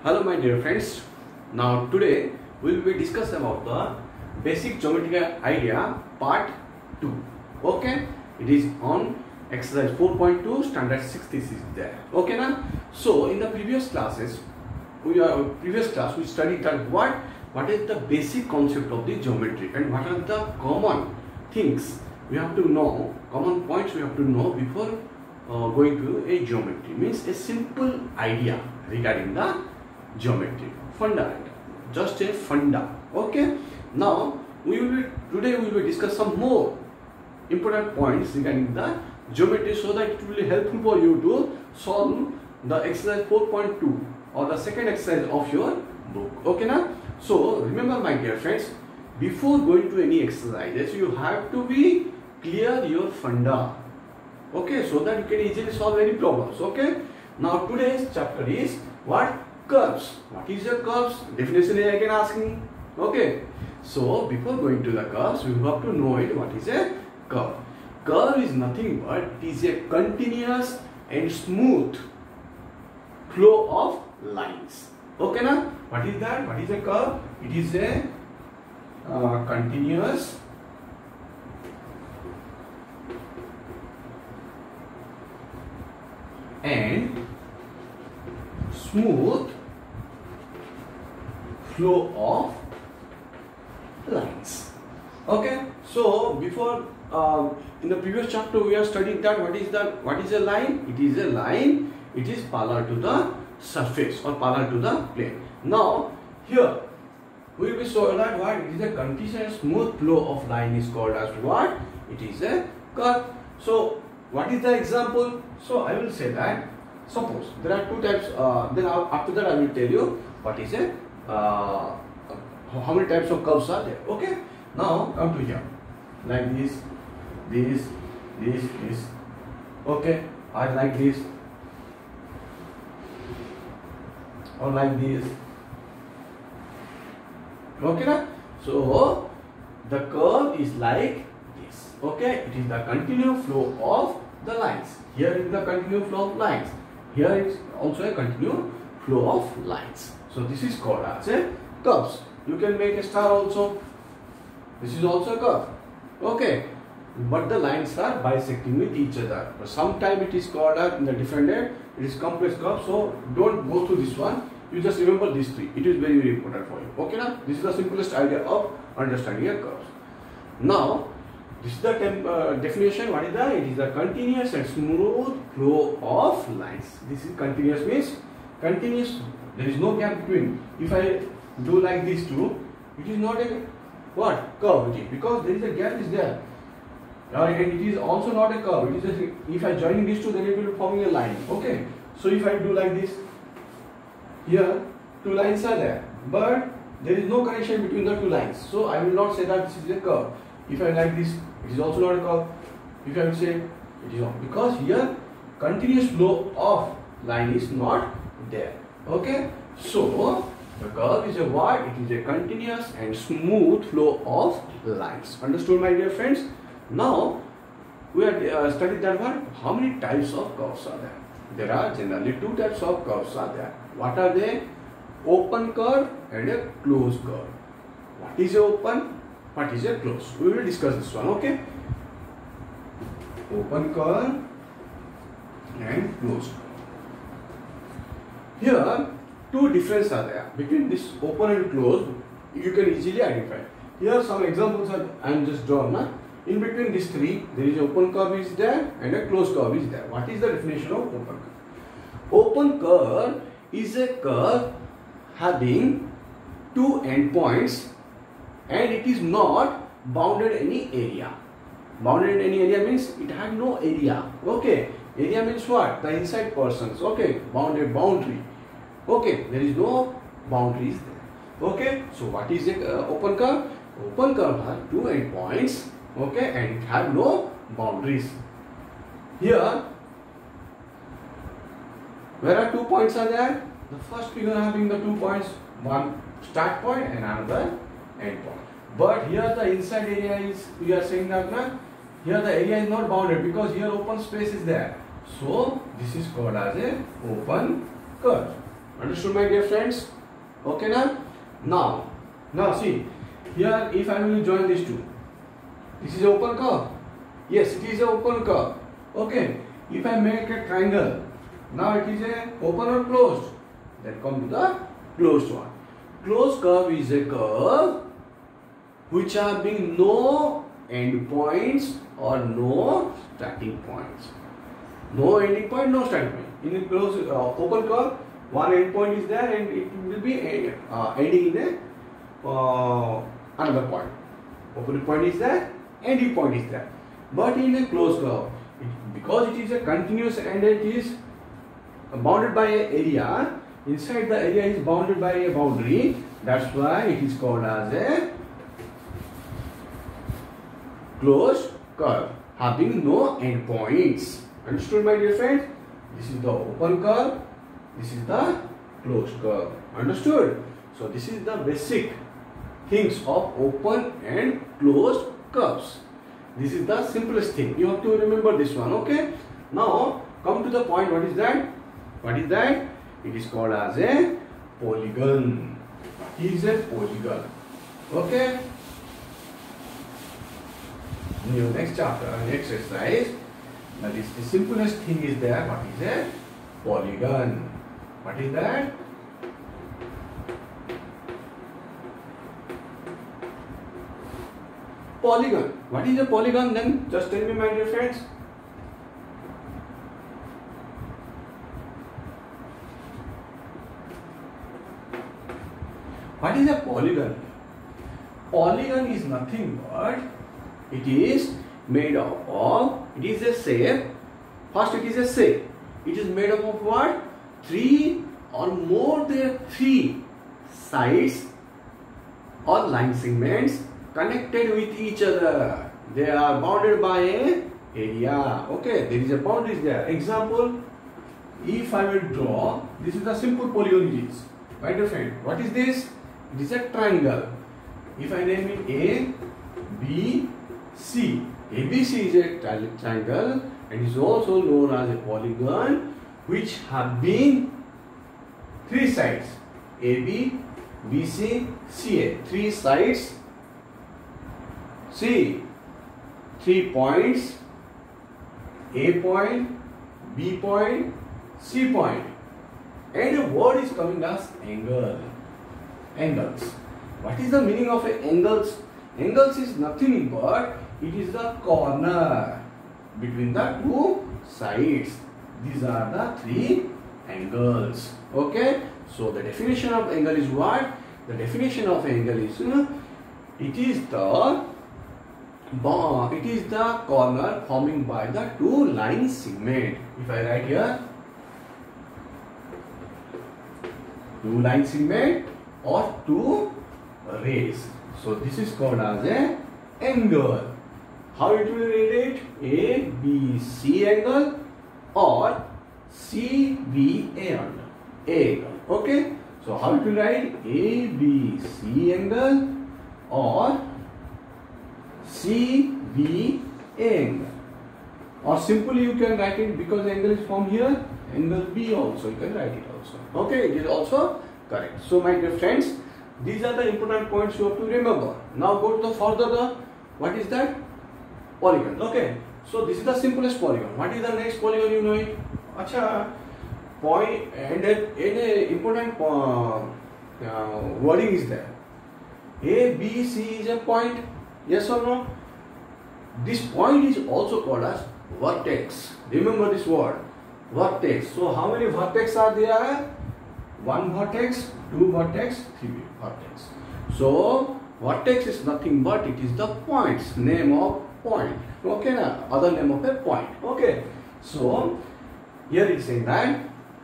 Hello my dear friends. Now today we will be discussing about the basic geometrical idea part 2. Okay, it is on exercise 4.2 standard 66 there. Okay now. So in the previous class we studied that what is the basic concept of the geometry and what are the common things we have to know, common points we have to know before going to a geometry. Means a simple idea regarding the geometry, fundamental, just a funda. Okay, now today we will discuss some more important points regarding the geometry so that it will be helpful for you to solve the exercise 4.2 or the second exercise of your book. Okay now, so remember my dear friends, before going to any exercises you have to be clear your funda. Okay, so that you can easily solve any problems. Okay, now today's chapter is what? Curves. What is a curves? Definition is again asking. Okay, so before going to the curves we have to know it. What is a curve? Curve is nothing but it is a continuous and smooth flow of lines. Okay now, what is that? What is a curve? It is a continuous and smooth flow of lines. Okay, so before in the previous chapter we are studying that what is a line? It is a line, it is parallel to the surface or parallel to the plane. Now here we will be showing that what it is a continuous smooth flow of line is called as what? It is a curve. So what is the example? So I will say that suppose there are two types, then after that I will tell you what is a how many types of curves are there. Okay, now come to here, like this. Okay, I like this, or like this. Okay na? So the curve is like this. Okay, it is the continuous flow of the lines. Here is the continuous flow of lines. Here is also a continuous flow of lines. So this is called as a curves. You can make a star also. This is also a curve. Okay, but the lines are bisecting with each other. Sometimes it is called as in the different way. It is complex curve. So don't go through this one. You just remember these three. It is very, very important for you. Okay now? This is the simplest idea of understanding a curve. Now this is the definition. What is that? It is the continuous and smooth flow of lines. This is continuous means continuous. There is no gap between. If I do like this too, it is not a what? Curve. It is because there is a gap is there. And it is also not a curve. It is a, if I join these two, then it will be forming a line. Okay. So if I do like this, here two lines are there, but there is no connection between the two lines. So I will not say that this is a curve. If I like this, it is also not a curve. If I will say it is not, because here continuous flow of line is not there. Okay, so the curve is a what? It is a continuous and smooth flow of lines. Understood my dear friends? Now we are studied that one. How many types of curves are there? There are generally two types of curves are there. What are they? Open curve and a closed curve. What is a open? What is a closed? We will discuss this one. Okay. Open curve and closed curve. Here two differences are there between this open and closed. You can easily identify. Here some examples are I am just drawn. Na? In between these three, there is open curve is there and a closed curve is there. What is the definition of open curve? Open curve is a curve having two endpoints and it is not bounded any area. Bounded any area means it has no area. Okay, area means what? The inside persons. Okay, boundary. Okay, there is no boundaries there. Okay, so what is a open curve? Open curve has two endpoints. Okay, and it has no boundaries. Here, where are 2 points are there? The first figure having the 2 points, one start point and another end point. But here the inside area is, we are saying that here the area is not bounded because here open space is there. So this is called as a open curve. Understood, my dear friends? Okay, now see here. If I will join these two, this is an open curve. Yes, it is an open curve. Okay. If I make a triangle, now it is a open or closed. Then come to the closed one. Closed curve is a curve which are being no end points or no starting points. No ending point, no starting point. In a closed open curve, one end point is there and it will be ending in a another point. Opening point is there, ending point is there. But in a closed curve, because it is a continuous and it is bounded by an area, inside the area is bounded by a boundary. That's why it is called as a closed curve having no end points. Understood, my dear friends? This is the open curve. This is the closed curve. Understood? So this is the basic things of open and closed curves. This is the simplest thing. You have to remember this one. Okay? Now come to the point. What is that? What is that? It is called as a polygon. He is a polygon. Okay? In your next chapter, next exercise, that is the simplest thing is there. What is a polygon? What is that? Polygon. What is a polygon then? Just tell me, my dear friends. What is a polygon? Polygon is nothing but it is made up of, it is a shape. First it is a shape. It is made up of what? 3 or more than 3 sides or line segments connected with each other. They are bounded by a area. Okay, there is a boundary there. Example, if I will draw, this is a simple polygon it is. My dear friend, what is this? It is a triangle. If I name it A, B, C. ABC is a triangle and is also known as a polygon which have been 3 sides. AB, BC, CA. 3 sides. C. 3 points. A point, B point, C point. And a word is coming as angle. Angles. What is the meaning of angles? Angles is nothing but it is the corner between the 2 sides. These are the 3 angles. Okay. So the definition of angle is what? The definition of angle is it is the corner forming by the 2 line segment. If I write here 2 line segment or 2 rays. So this is called as a angle. How it will read it? A, B, C angle or C, B, A angle. A angle. Okay. So how it will write? A, B, C angle or C, B, A angle. Or simply you can write it because angle is formed here. Angle B also. You can write it also. Okay. It is also correct. So my dear friends, these are the important points you have to remember. Now go to the further. What is that? Polygon. Okay. So this is the simplest polygon. What is the next polygon? You know it. Acha. Point and a important wording is there. A, B, C is a point. Yes or no? This point is also called as vertex. Remember this word. Vertex. So how many vertex are there? 1 vertex, 2 vertex, 3 vertex. So vertex is nothing but it is the points, name of point. Okay, na? Other name of a point. Okay. So here it is saying that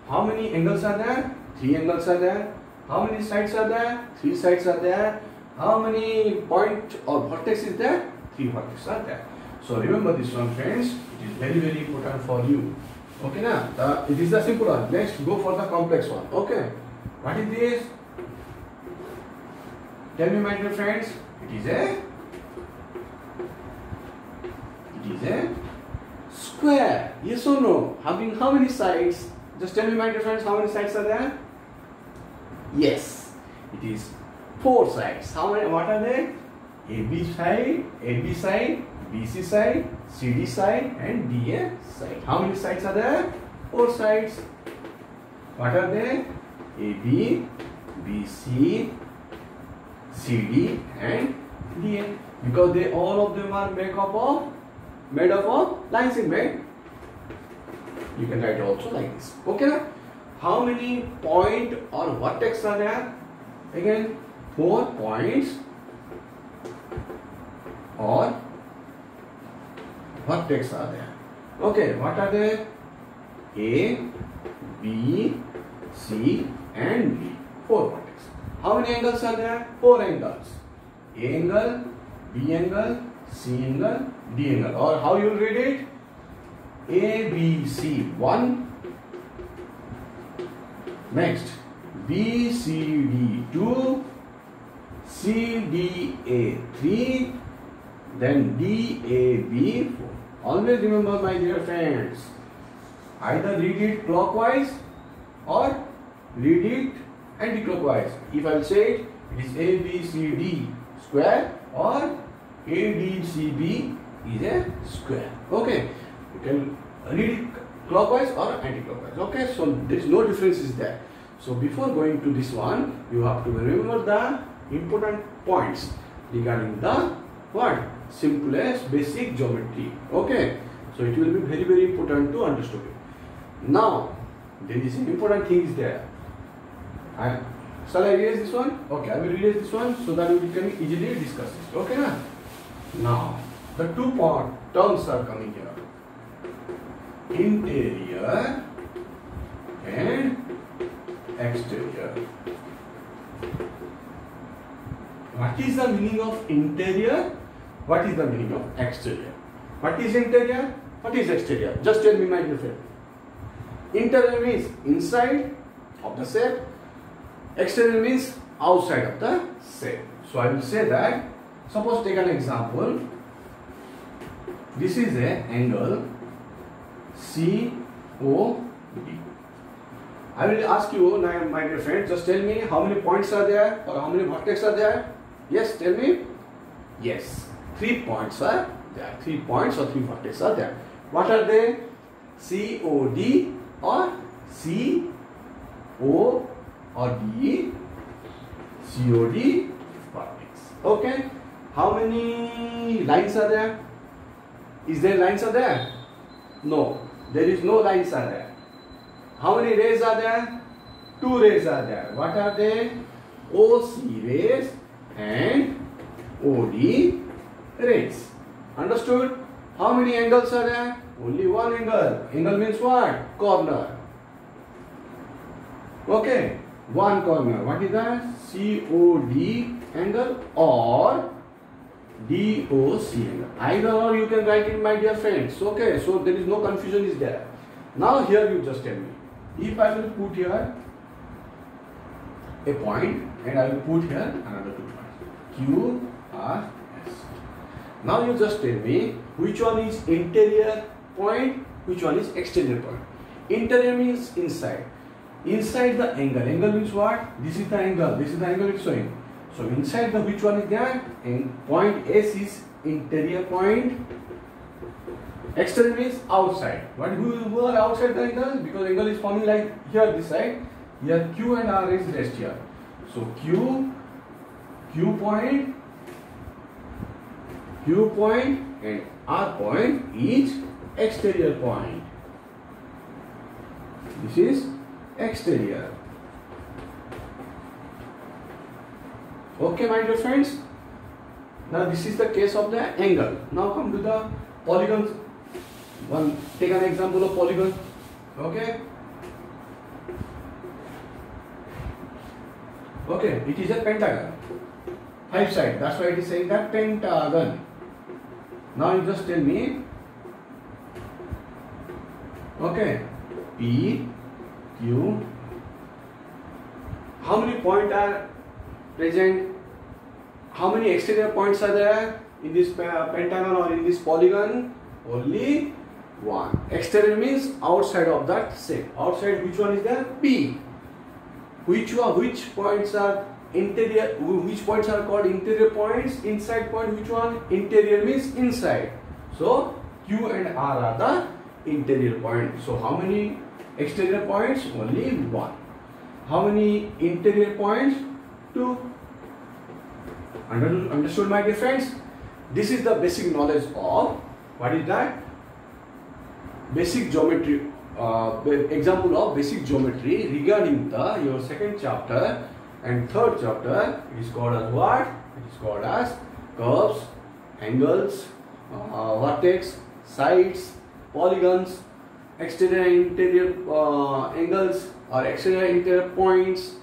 how many angles are there? 3 angles are there. How many sides are there? 3 sides are there. How many point or vertex is there? 3 vertex are there. So remember this one, friends. It is very, very important for you. Okay, na? It is the simple one. Next, go for the complex one. Okay. What is this? Tell me, my dear friends. It is a square. Yes or no? Having how many sides? Just tell me, my dear friends, how many sides are there? Yes, it is 4 sides. How many? What are they? AB side, BC side, CD side, and DA side. How many sides are there? 4 sides. What are they? AB, BC, CD, and DA. Because they all of them are made up of line segment. You can write also like this. Okay. How many point or vertex are there? Again, 4 points or vertex are there. Okay, what are they? A, B, C, and D. 4 vertex. How many angles are there? 4 angles. A angle, B angle, C angle, D angle. Or how you will read it? A, B, C 1. Next, B, C, D 2. C, D, A 3. Then D, A, B 4. Always remember, my dear friends, either read it clockwise or read it anti-clockwise. If I will say it, it is A, B, C, D square, or A, D, C, B is a square. Okay, you can read it clockwise or anti-clockwise. Okay, so there is no difference is there. So before going to this one, you have to remember the important points regarding the what? Simplest basic geometry. Okay, so it will be very, very important to understand it. Now there is an important thing is there. Shall I erase this one? Okay, I will erase this one so that we can easily discuss it. Okay, na? Now the two terms are coming here: interior and exterior. What is the meaning of interior? What is the meaning of exterior? What is interior? What is exterior? Just tell me, my dear friend. Interior means inside of the shape. Exterior means outside of the shape. So I will say that, suppose take an example. This is a angle COD. I will ask you, my dear friend, just tell me how many points are there or how many vertex are there. Yes, tell me. Yes, 3 points are there. 3 points or 3 vertex are there. What are they? COD or CO or D? COD vertex. Okay. How many lines are there? Is there lines are there? No, there is no lines are there. How many rays are there? 2 rays are there. What are they? OC rays and OD rays. Understood? How many angles are there? Only one angle. Angle means what? Corner. Okay. One corner. What is that? COD angle or DOC angle. Either or you can write it, my dear friends. Okay. So there is no confusion is there. Now here you just tell me. If I will put here a point and I will put here another 2 points. Q, R, S. Now you just tell me which one is interior point, which one is exterior point. Interior means inside. Inside the angle. Angle means what? This is the angle. This is the angle it's showing. So inside the which one is there? And point S is interior point. Exterior means outside. What who are outside the angle? Because angle is forming like here this side. Here Q and R is rest here. So Q point and R point is exterior point. This is exterior. Okay, my dear friends. Now this is the case of the angle. Now come to the polygons. Take an example of polygon. Okay. Okay, it is a pentagon. 5 sides. That's why it is saying that pentagon. Now you just tell me. Okay. P, Q. How many points are present? How many exterior points are there in this pentagon or in this polygon? Only one. Exterior means outside of that shape. Outside, which one is there? P. which points are interior, which points are called interior points, inside point which one? Interior means inside. So Q and R are the interior points. So how many exterior points? Only one. How many interior points? Two. Understood, my dear friends? This is the basic knowledge of, what is that? Basic geometry, example of basic geometry regarding the your second chapter and third chapter. It is called as what? It is called as curves, angles, vertex, sides, polygons, exterior and interior angles or exterior and interior points,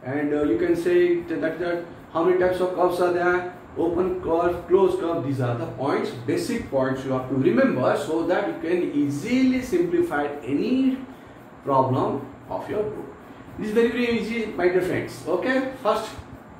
and you can say that how many types of curves are there? Open curve, closed curve. These are the points, basic points you have to remember, so that you can easily simplify any problem of your book. This is very easy, my dear friends. Okay, first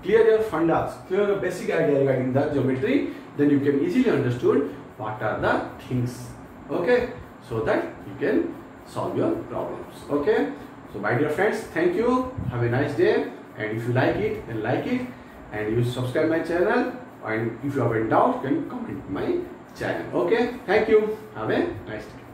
clear your fundas, clear your basic idea regarding the geometry, then you can easily understood what are the things. Okay, so that you can solve your problems. Okay, so my dear friends, thank you, have a nice day, and if you like it, then like it, and you subscribe my channel, and if you have any doubt, you can comment my channel. Okay, thank you, have a nice day.